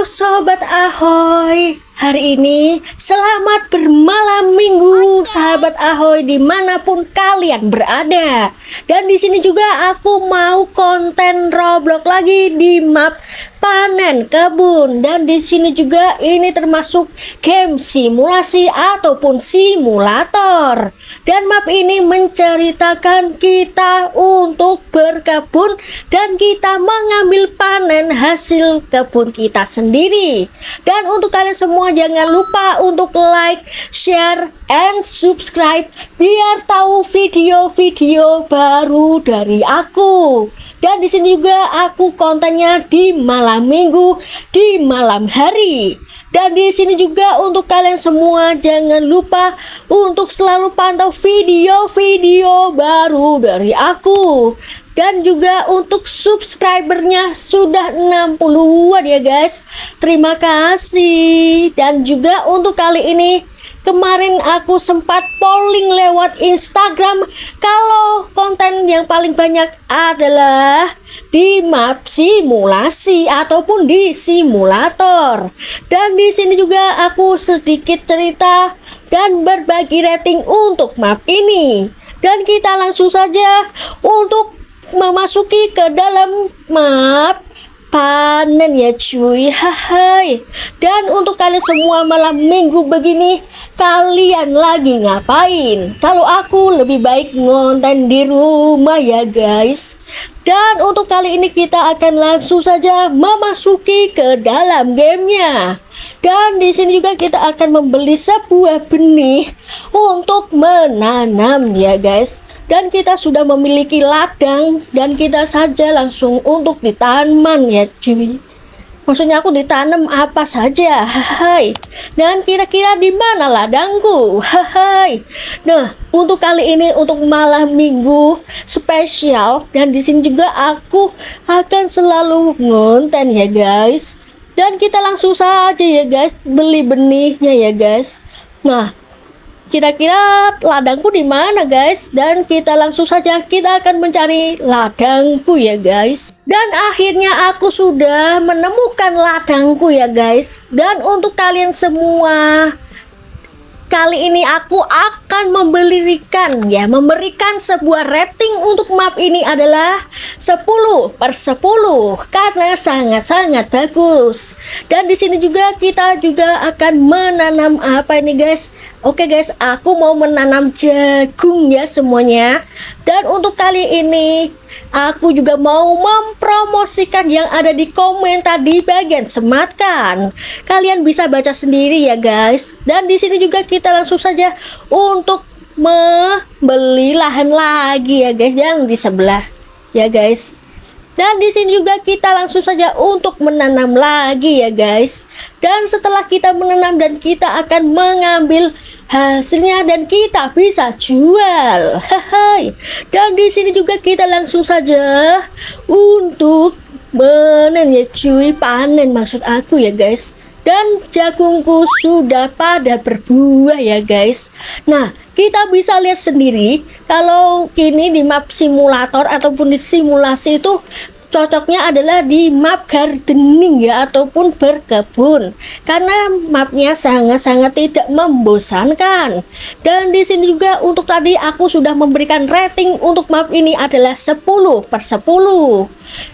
Halo Sobat Ahoy, hari ini selamat bermalam minggu sahabat Ahoy dimanapun kalian berada. Dan di sini juga aku mau konten Roblox lagi di map panen kebun. Dan di sini juga ini termasuk game simulasi ataupun simulator. Dan map ini menceritakan kita untuk berkebun dan kita mengambil panen hasil kebun kita sendiri. Dan untuk kalian semua jangan lupa untuk like, share, and subscribe biar tahu video-video baru dari aku. Dan di sini juga aku kontennya di malam minggu, di malam hari. Dan di sini juga untuk kalian semua jangan lupa untuk selalu pantau video-video baru dari aku. Dan juga untuk subscribernya sudah 60-an ya guys. Terima kasih. Dan juga untuk kali ini kemarin aku sempat polling lewat Instagram kalau konten yang paling banyak adalah di map simulasi ataupun di simulator. Dan di sini juga aku sedikit cerita dan berbagi rating untuk map ini. Dan kita langsung saja untuk memasuki ke dalam map panen ya cuy. Hai. Dan untuk kalian semua malam minggu begini, kalian lagi ngapain? Kalau aku lebih baik ngonten di rumah ya guys. Dan untuk kali ini kita akan langsung saja memasuki ke dalam gamenya. Dan di sini juga kita akan membeli sebuah benih untuk menanam ya guys. Dan kita sudah memiliki ladang dan kita saja langsung untuk ditanam ya cuy. Maksudnya aku ditanam apa saja. Hai. Dan kira-kira di mana ladangku? Hai. Nah, untuk kali ini untuk malam minggu spesial dan di sini juga aku akan selalu ngonten ya guys. Dan kita langsung saja ya guys beli benihnya ya guys. Nah, kira-kira ladangku di mana guys? Dan kita langsung saja kita akan mencari ladangku ya guys. Dan akhirnya aku sudah menemukan ladangku ya guys. Dan untuk kalian semua, kali ini aku akan memberikan sebuah rating untuk map ini adalah 10/10 karena sangat-sangat bagus. Dan di sini juga kita juga akan menanam apa ini guys? Oke guys, aku mau menanam jagung ya semuanya. Dan untuk kali ini aku juga mau mempromosikan yang ada di komentar di bagian sematkan. Kalian bisa baca sendiri ya guys. Dan di sini juga kita langsung saja untuk membeli lahan lagi ya guys yang di sebelah ya guys. Dan di sini juga kita langsung saja untuk menanam lagi ya guys. Dan setelah kita menanam dan kita akan mengambil hasilnya dan kita bisa jual. Hai. Dan di sini juga kita langsung saja untuk menen ya cuy, panen maksud aku ya guys. Dan jagungku sudah pada berbuah ya guys. Nah, kita bisa lihat sendiri kalau kini di map simulator ataupun di simulasi itu cocoknya adalah di map gardening ya ataupun berkebun karena mapnya sangat-sangat tidak membosankan. Dan di sini juga untuk tadi aku sudah memberikan rating untuk map ini adalah 10/10.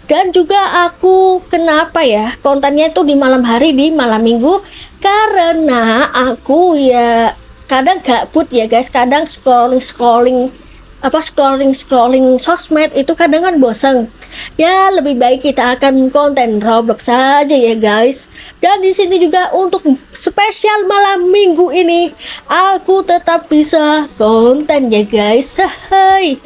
Dan juga aku kenapa ya kontennya itu di malam hari di malam minggu karena aku ya kadang gabut ya guys, kadang scrolling sosmed itu kadang kan bosan. Ya lebih baik kita akan konten Roblox saja ya guys. Dan di sini juga untuk spesial malam minggu ini aku tetap bisa konten ya guys. Hai.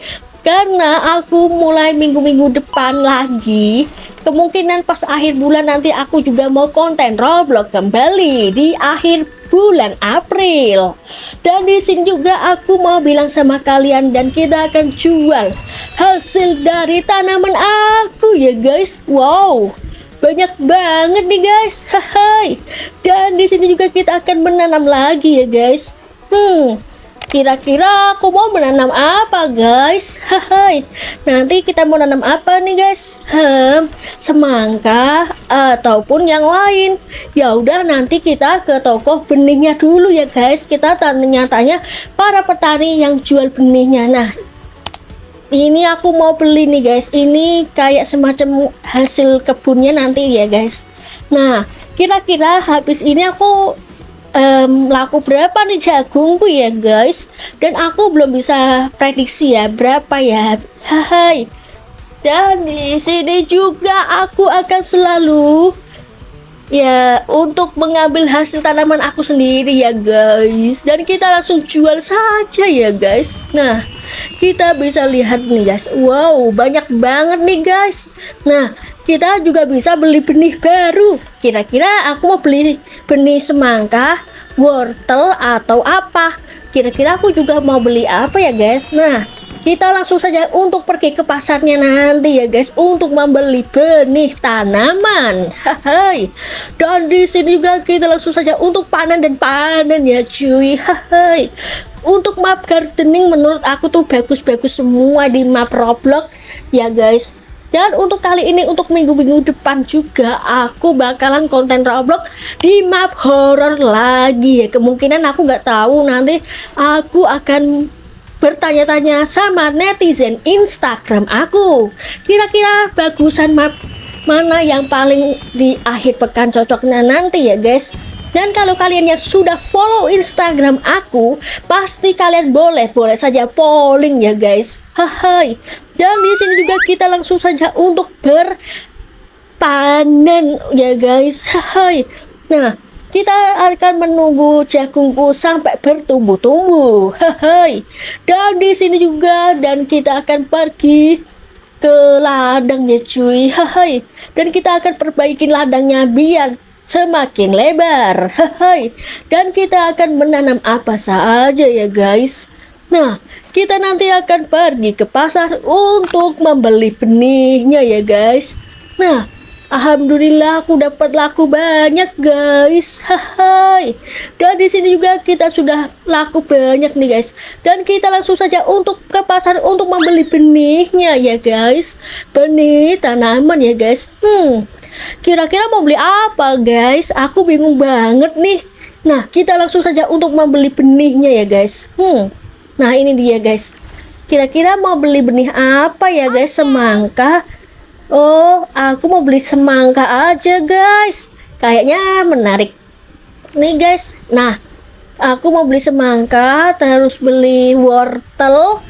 Karena aku mulai minggu-minggu depan lagi, kemungkinan pas akhir bulan nanti aku juga mau konten Roblox kembali di akhir bulan April. Dan di sini juga aku mau bilang sama kalian dan kita akan jual hasil dari tanaman aku ya guys. Wow, banyak banget nih guys. Hai. Dan di sini juga kita akan menanam lagi ya guys. Kira-kira aku mau menanam apa guys? Hai, nanti kita mau nanam apa nih guys? Semangka ataupun yang lain? Ya udah, nanti kita ke toko benihnya dulu ya guys. Kita tanya-tanya para petani yang jual benihnya. Nah, ini aku mau beli nih guys. Ini kayak semacam hasil kebunnya nanti ya guys. Nah, kira-kira habis ini aku laku berapa nih jagungku ya guys, dan aku belum bisa prediksi ya berapa ya. Hai, dan di sini juga aku akan selalu ya untuk mengambil hasil tanaman aku sendiri ya guys, dan kita langsung jual saja ya guys. Nah, kita bisa lihat nih guys, wow banyak banget nih guys. Nah, kita juga bisa beli benih baru. Kira-kira aku mau beli benih semangka, wortel, atau apa? Kira-kira aku juga mau beli apa ya guys. Nah, kita langsung saja untuk pergi ke pasarnya nanti ya guys, untuk membeli benih tanaman. Hai. Dan di sini juga kita langsung saja untuk panen dan panen ya cuy. Hai. Untuk map gardening menurut aku tuh bagus-bagus semua di map Roblox ya guys. Dan untuk kali ini, untuk minggu-minggu depan juga aku bakalan konten Roblox di map horror lagi ya. Kemungkinan aku nggak tahu, nanti aku akan bertanya-tanya sama netizen Instagram aku. Kira-kira bagusan map mana yang paling di akhir pekan cocoknya nanti ya guys. Dan kalau kalian yang sudah follow Instagram aku, pasti kalian boleh saja polling ya guys. Hai. Dan di sini juga kita langsung saja untuk berpanen ya guys. Hai. Nah, kita akan menunggu jagungku sampai bertumbuh-tumbuh. Hai. Dan di sini juga, dan kita akan pergi ke ladangnya cuy. Hai. Dan kita akan perbaikin ladangnya biar semakin lebar. Hai. Dan kita akan menanam apa saja ya guys. Nah, kita nanti akan pergi ke pasar untuk membeli benihnya ya guys. Nah, alhamdulillah aku dapat laku banyak guys. Hai. Dan di sini juga kita sudah laku banyak nih guys. Dan kita langsung saja untuk ke pasar untuk membeli benihnya ya guys. Benih tanaman ya guys. Kira-kira mau beli apa guys? Aku bingung banget nih. Nah, kita langsung saja untuk membeli benihnya ya guys. Nah, ini dia guys. Kira-kira mau beli benih apa ya guys? Semangka. Oh, aku mau beli semangka aja guys. Kayaknya menarik nih guys. Nah, aku mau beli semangka, terus beli wortel,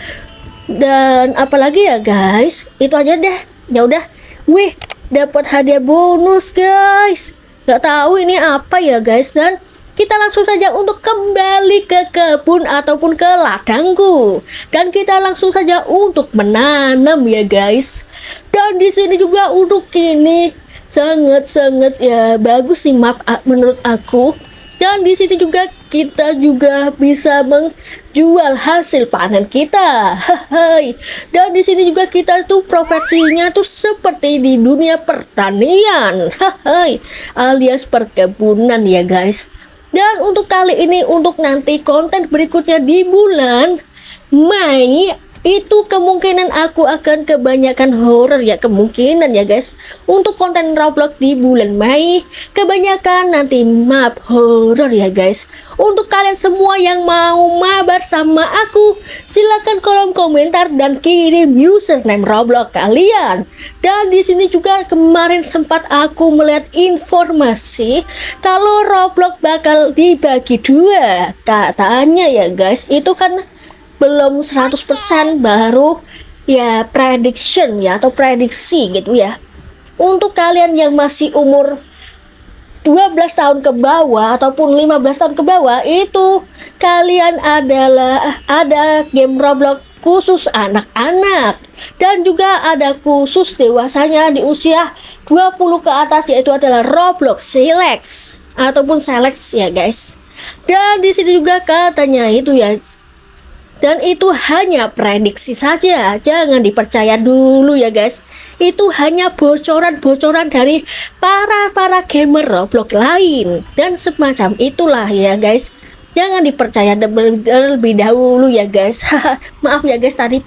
dan apalagi ya guys. Itu aja deh. Ya udah. Wih, dapat hadiah bonus guys. Gak tahu ini apa ya guys. Dan kita langsung saja untuk kembali ke kebun ataupun ke ladangku, dan kita langsung saja untuk menanam ya guys. Dan di sini juga untuk ini sangat-sangat ya bagus sih map menurut aku. Dan di sini juga kita juga bisa menjual hasil panen kita. Hai. Dan di sini juga kita tuh profesinya tuh seperti di dunia pertanian. Hai. Alias perkebunan ya guys. Dan untuk kali ini, untuk nanti konten berikutnya di bulan Mei, itu kemungkinan aku akan kebanyakan horror ya, kemungkinan ya guys. Untuk konten Roblox di bulan Mei kebanyakan nanti map horror ya guys. Untuk kalian semua yang mau mabar sama aku, silahkan kolom komentar dan kirim username Roblox kalian. Dan di sini juga kemarin sempat aku melihat informasi kalau Roblox bakal dibagi dua katanya ya guys. Itu kan belum 100%, baru ya prediction ya, atau prediksi gitu ya. Untuk kalian yang masih umur 12 tahun ke bawah ataupun 15 tahun ke bawah, itu kalian ada game Roblox khusus anak-anak, dan juga ada khusus dewasanya di usia 20 ke atas, yaitu adalah Roblox Select ataupun Select ya guys. Dan di sini juga katanya itu ya, dan itu hanya prediksi saja, jangan dipercaya dulu ya guys. Itu hanya bocoran-bocoran dari para gamer Roblox lain dan semacam itulah ya guys. Jangan dipercaya terlebih dahulu ya guys. Maaf ya guys, tadi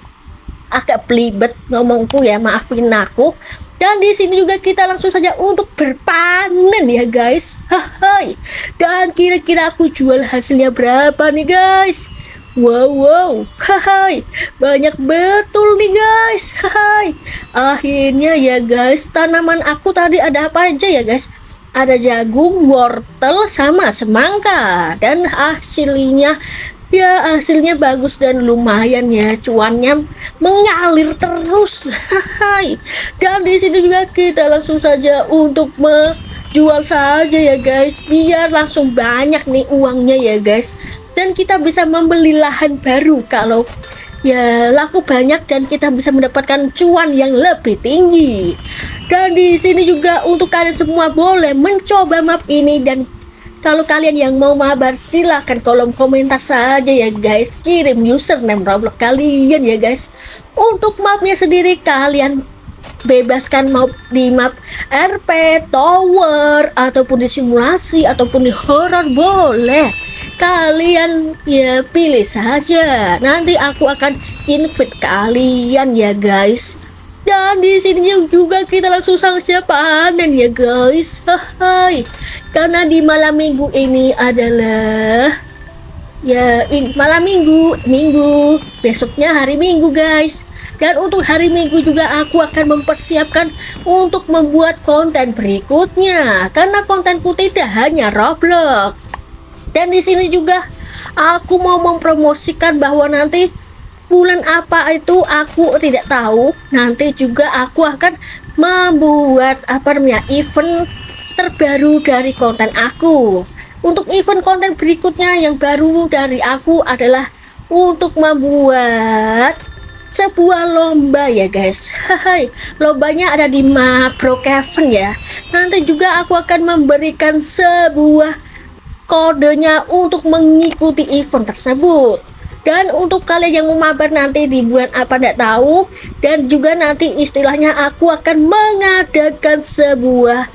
agak belibet ngomongku ya, maafin aku. Dan di sini juga kita langsung saja untuk berpanen ya guys. Hai. Dan kira-kira aku jual hasilnya berapa nih guys? Wow, hai, banyak betul nih guys. Hai. Akhirnya ya guys, tanaman aku tadi ada apa aja ya guys? Ada jagung, wortel, sama semangka. Dan hasilnya bagus dan lumayan ya, cuannya mengalir terus. Dan di sini juga kita langsung saja untuk menjual saja ya guys, biar langsung banyak nih uangnya ya guys. Dan kita bisa membeli lahan baru kalau ya laku banyak, dan kita bisa mendapatkan cuan yang lebih tinggi. Dan di sini juga untuk kalian semua boleh mencoba map ini, dan kalau kalian yang mau mabar silahkan kolom komentar saja ya guys, kirim username Roblox kalian ya guys. Untuk mapnya sendiri kalian bebaskan mau di map RP, tower, ataupun di simulasi, ataupun di horror boleh. Kalian ya pilih saja. Nanti aku akan invite kalian ya guys. Dan di sini juga kita langsung saja panen ya guys. Hai. Karena di malam minggu ini adalah ya malam minggu, besoknya hari Minggu guys. Dan untuk hari Minggu juga aku akan mempersiapkan untuk membuat konten berikutnya, karena kontenku tidak hanya Roblox. Dan di sini juga aku mau mempromosikan bahwa nanti bulan apa itu aku tidak tahu. Nanti juga aku akan membuat event terbaru dari konten aku. Untuk event konten berikutnya yang baru dari aku adalah untuk membuat sebuah lomba ya guys. Hai, lombanya ada di map Brookhaven ya. Nanti juga aku akan memberikan sebuah kodenya untuk mengikuti event tersebut. Dan untuk kalian yang mau mabar nanti di bulan apa tidak tahu, dan juga nanti istilahnya aku akan mengadakan sebuah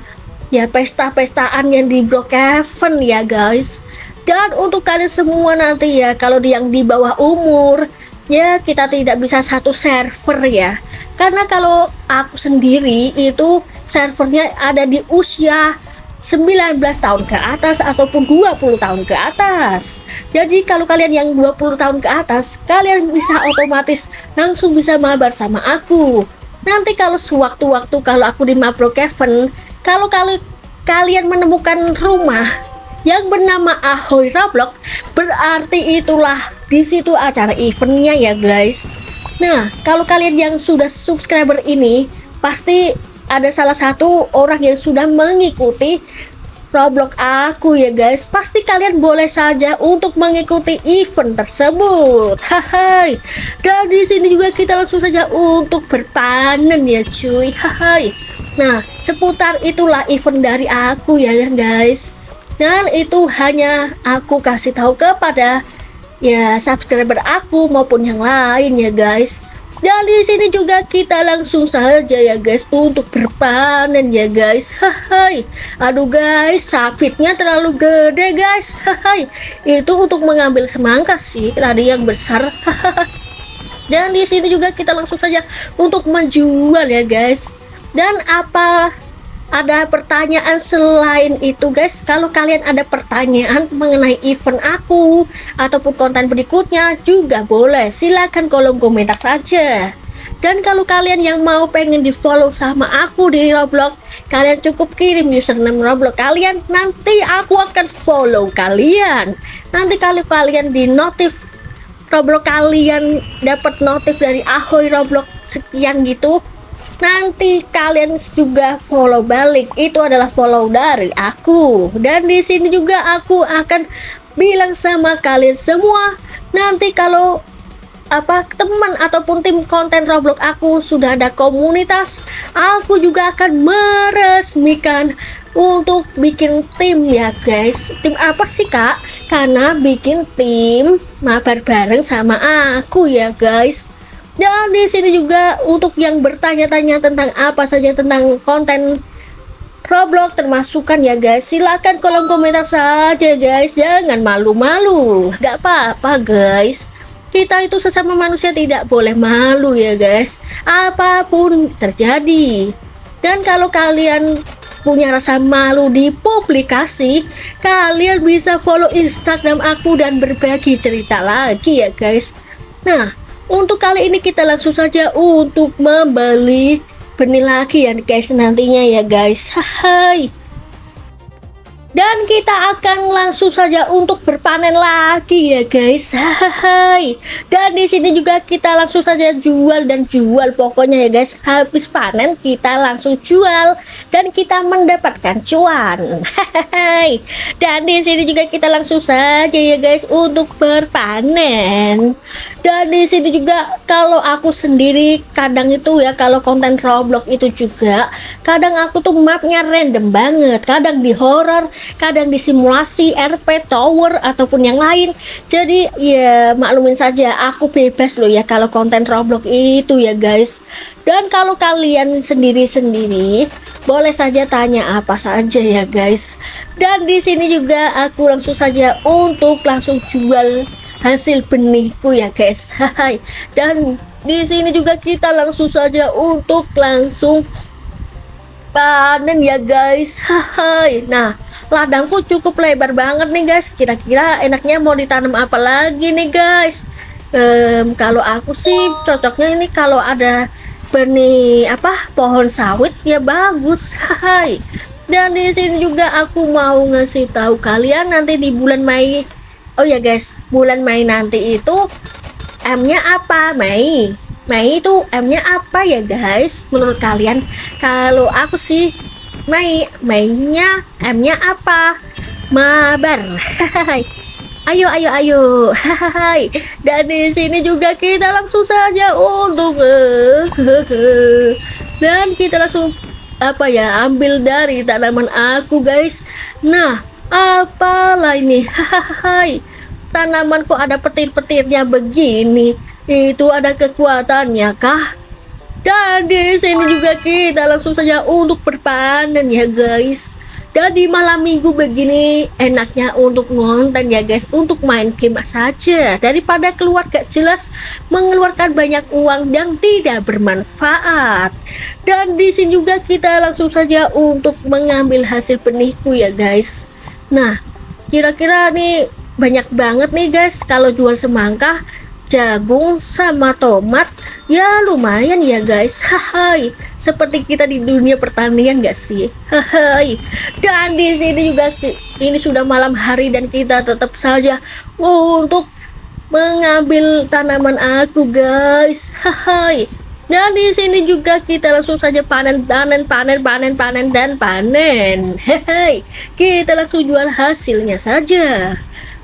ya pesta-pestaan yang di Brookhaven ya guys. Dan untuk kalian semua nanti ya, kalau yang di bawah umur ya kita tidak bisa satu server ya, karena kalau aku sendiri itu servernya ada di usia 19 tahun ke atas ataupun 20 tahun ke atas. Jadi kalau kalian yang 20 tahun ke atas, kalian bisa otomatis langsung bisa mabar sama aku. Nanti kalau sewaktu-waktu kalau aku di map Brookhaven, kalau kalian menemukan rumah yang bernama Ahoy Roblox, berarti itulah di situ acara eventnya ya guys. Nah, kalau kalian yang sudah subscriber ini, pasti ada salah satu orang yang sudah mengikuti Roblox aku ya guys. Pasti kalian boleh saja untuk mengikuti event tersebut. Hai. Dan di sini juga kita langsung saja untuk berpanen ya cuy. Hai. Nah, seputar itulah event dari aku ya guys. Dan itu hanya aku kasih tahu kepada ya subscriber aku maupun yang lain ya guys. Dan di sini juga kita langsung saja ya guys untuk berpanen ya guys. Hai. Aduh guys, sapitnya terlalu gede guys. Hai. Itu untuk mengambil semangka sih tadi yang besar. Dan di sini juga kita langsung saja untuk menjual ya guys. Dan ada pertanyaan selain itu guys? Kalau kalian ada pertanyaan mengenai event aku ataupun konten berikutnya juga boleh, silahkan kolom komentar saja. Dan kalau kalian yang mau pengen di follow sama aku di Roblox, kalian cukup kirim username Roblox kalian, nanti aku akan follow kalian. Nanti kalau kalian di notif Roblox kalian dapat notif dari Ahoy Roblox sekian gitu, nanti kalian juga follow balik, itu adalah follow dari aku. Dan di sini juga aku akan bilang sama kalian semua, nanti kalau teman ataupun tim konten Roblox aku sudah ada komunitas, aku juga akan meresmikan untuk bikin tim ya guys. Tim apa sih kak? Karena bikin tim mabar bareng sama aku ya guys. Dan di sini juga untuk yang bertanya-tanya tentang apa saja tentang konten Roblox termasukkan ya guys. Silakan kolom komentar saja guys, jangan malu-malu. Gak apa-apa guys, kita itu sesama manusia tidak boleh malu ya guys, apapun terjadi. Dan kalau kalian punya rasa malu di publikasi, kalian bisa follow Instagram aku dan berbagi cerita lagi ya guys. Nah, untuk kali ini kita langsung saja untuk membeli benih lagi ya guys nantinya ya guys. Hai. Dan kita akan langsung saja untuk berpanen lagi ya guys. Hai. Dan di sini juga kita langsung saja jual dan jual pokoknya ya guys. Habis panen kita langsung jual dan kita mendapatkan cuan. Hai. Dan di sini juga kita langsung saja ya guys untuk berpanen. Dan di sini juga kalau aku sendiri kadang itu ya, kalau konten Roblox itu juga kadang aku tuh mapnya random banget, kadang di horror, kadang di simulasi RP tower ataupun yang lain. Jadi ya maklumin saja, aku bebas loh ya kalau konten Roblox itu ya guys. Dan kalau kalian sendiri-sendiri boleh saja tanya apa saja ya guys. Dan di sini juga aku langsung saja untuk langsung jual hasil benihku ya guys. Hai. Dan di sini juga kita langsung saja untuk langsung panen ya guys. Hai. Nah, ladangku cukup lebar banget nih guys. Kira-kira enaknya mau ditanam apa lagi nih guys? Kalau aku sih cocoknya ini kalau ada benih apa, pohon sawit ya bagus. Hai. Dan di sini juga aku mau ngasih tahu kalian nanti di bulan Mei. Oh ya guys, bulan Mei nanti itu M-nya apa? Mei. Mei itu M-nya apa ya guys? Menurut kalian? Kalau aku sih Mei-nya M-nya apa? Mabar. Ayo ayo ayo. Dan di sini juga kita langsung saja untuk dan kita langsung apa ya, ambil dari tanaman aku guys. Nah, apalah ini. Hai. Tanamanku ada petir-petirnya begini. Itu ada kekuatannya kah? Dan di sini juga kita langsung saja untuk berpanen ya guys. Dan di malam minggu begini enaknya untuk ngonten ya guys, untuk main game saja daripada keluar gak jelas mengeluarkan banyak uang yang tidak bermanfaat. Dan di sini juga kita langsung saja untuk mengambil hasil benihku ya guys. Nah, kira-kira nih banyak banget nih guys kalau jual semangka, jagung sama tomat ya lumayan ya guys. Hai. Seperti kita di dunia pertanian gak sih? Hai. Dan di sini juga ini sudah malam hari dan kita tetap saja untuk mengambil tanaman aku guys. Hai. Dan di sini juga kita langsung saja panen. Hehe, kita langsung jual hasilnya saja.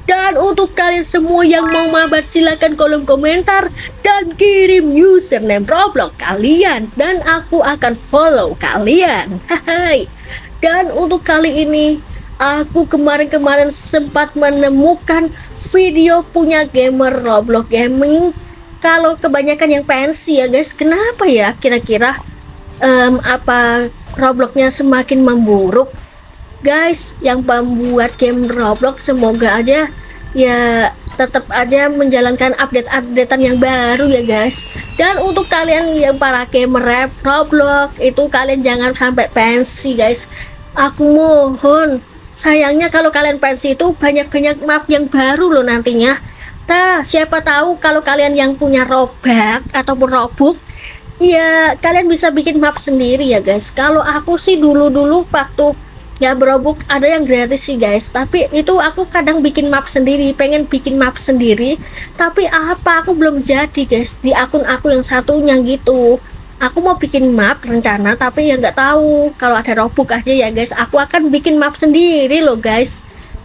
Dan untuk kalian semua yang mau mabar, silakan kolom komentar dan kirim username Roblox kalian dan aku akan follow kalian. Hehe. Dan untuk kali ini aku kemarin sempat menemukan video punya gamer Roblox Gaming. Kalau kebanyakan yang pensi ya guys, kenapa ya kira-kira apa Robloxnya semakin memburuk guys? Yang pembuat game Roblox semoga aja ya tetap aja menjalankan update-updatean yang baru ya guys. Dan untuk kalian yang para gamer Roblox itu, kalian jangan sampai pensi guys, aku mohon. Sayangnya kalau kalian pensi itu banyak-banyak map yang baru loh nantinya. Nah, siapa tahu kalau kalian yang punya Robux ataupun Robux ya kalian bisa bikin map sendiri ya guys. Kalau aku sih dulu waktu ya berobuk ada yang gratis sih guys, tapi itu aku kadang bikin map sendiri, pengen bikin map sendiri tapi apa aku belum jadi guys di akun aku yang satunya gitu. Aku mau bikin map rencana tapi ya nggak tahu kalau ada Robux aja ya guys, aku akan bikin map sendiri loh guys.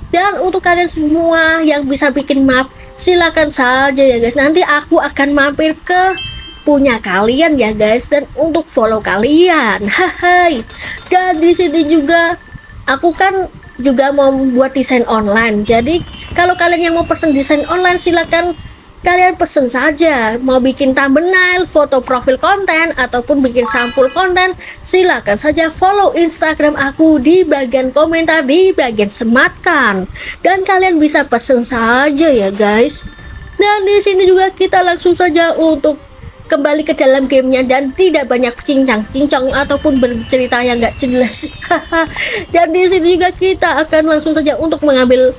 Dan untuk kalian semua yang bisa bikin map, silakan saja ya guys, nanti aku akan mampir ke punya kalian ya guys dan untuk follow kalian. Hai. Dan di sini juga aku kan juga mau membuat desain online. Jadi kalau kalian yang mau pesen desain online, silakan Kalian pesen saja, mau bikin thumbnail, foto profil konten, ataupun bikin sampul konten, silakan saja follow Instagram aku di bagian komentar, di bagian sematkan. Dan kalian bisa pesen saja ya guys. Dan di sini juga kita langsung saja untuk kembali ke dalam gamenya dan tidak banyak cincang-cincang ataupun bercerita yang gak jelas. Dan di sini juga kita akan langsung saja untuk mengambil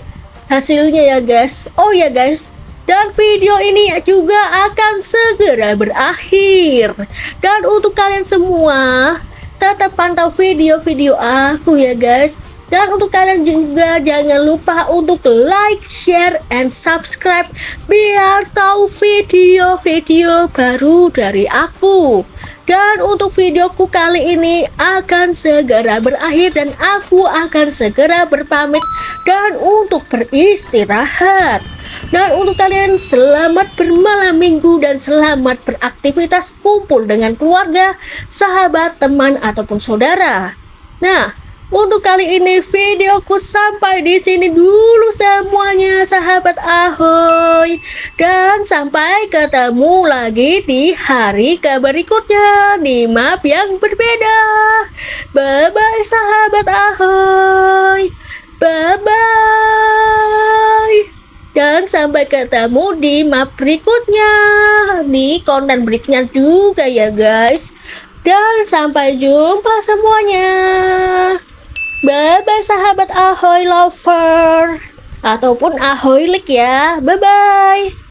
hasilnya ya guys. Oh ya guys, dan video ini juga akan segera berakhir. Dan untuk kalian semua, tetap pantau video-video aku ya guys. Dan untuk kalian juga jangan lupa untuk like, share, and subscribe biar tahu video-video baru dari aku. Dan untuk videoku kali ini akan segera berakhir dan aku akan segera berpamit dan untuk beristirahat. Dan untuk kalian selamat bermalam minggu dan selamat beraktivitas kumpul dengan keluarga, sahabat, teman, ataupun saudara. Nah, untuk kali ini videoku sampai di sini dulu semuanya sahabat Ahoy. Dan sampai ketemu lagi di hari berikutnya di map yang berbeda. Bye bye sahabat Ahoy. Bye bye. Dan sampai ketemu di map berikutnya, di konten berikutnya juga ya guys. Dan sampai jumpa semuanya. Bye bye sahabat Ahoy lover ataupun Ahoy League ya. Bye bye.